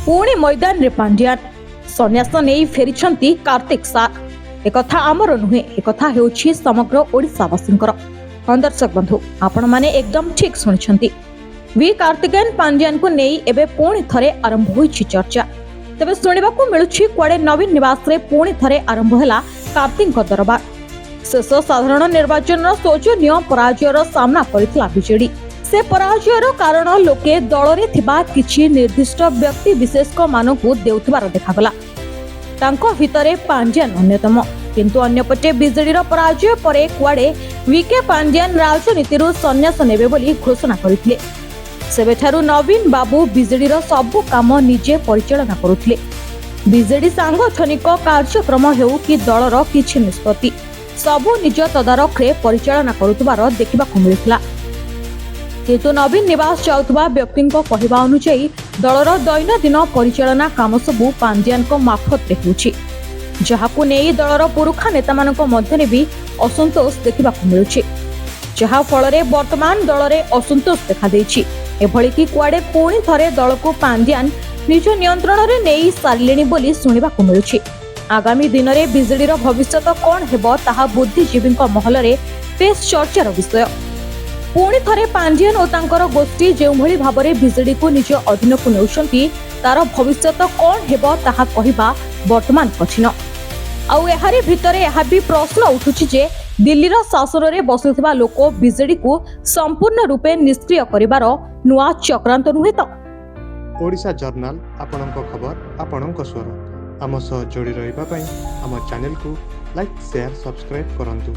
पुणी मैदान रे पांड्यान सन्यास नहीं फेरी कार्तिक सार एक आमर नुहे एक हेउछि समग्र ओडिशावासींकर। दर्शक बंधु आपण माने एकदम ठीक सुनिछंती। वी कार्तिकेयन पांड्यान को नहीं एबे पुणी थरे आरंभ होइछि चर्चा। तेबे सुनिबाकू मिलुछि कुआडे नवीन निवास रे पुणी थरे आरंभ होला कार्तिक दरबार। शेष साधारण निर्वाचन शोचनीय पराजयर सामना करितला बीजेडी। से पराजयर कारण लोके दल रे थिबा किछि निर्दिष्ट व्यक्ति विशेष मानकू देउथबार देखागला। तांको भितरे पांड्यान अन्यतम। किंतु अन्यपटे बीजेडी पराजय परे कुआडे वीके पांड्यान राजनीति संन्यास नेबे बोली घोषणा करथिले। सेबेठारु नवीन बाबू बीजेडी सबु काम निजे परिचालना करुथिले। बीजेडी सांगठनिक कार्यक्रम हेउ कि दलर किछि निष्पत्ति सबु निज तदारख रे परिचालना करुथबार देखिबाकू मिलितला। किंतु नवीन निवास जाउथबा व्यक्ति कहवा अनुसायी दलर दैनंदिन परिचालना काम सबु पांड्यान मार्फत रे हेउछि, जहाकू नेई दलर पुरुखा नेता मानक मध्यरे भी असंतोष देखिबाकू मिलुछि, जहा फल रे वर्तमान दल रे असंतोष देखा देछि। एभली कि कुआडे पुणी थरे दल को पांड्यान निज नियंत्रण रे नेई सारिलेनी बोली सुनिबाकू मिलुछि। आगामी दिन रे बीजेडी रो भविष्य कोन हेबो ताहा बुद्धिजीवी महल रे बेस चर्चार विषय। पुणी थरे पांड्यान और तांकर गोष्ठी जेउ भली भाबरे बीजेडी को निज अधीन को नेउछंती तार भविष्य कोन हेबो ताहा कहिबा वर्तमान कठिन। आउ एहारी भितरे एहा भी प्रश्न उठुछि जे दिल्लीर शासन रे बसुथिबा लोक बीजेडी को संपूर्ण रूपे निष्क्रिय करिवार नुआ चक्रांत नुहे तो। ओडिशा जर्नल आपणक खबर आपणक स्वर आम सह जोड़ी रहिबा पई आम चैनल को लाइक शेयर सब्सक्राइब करंतु।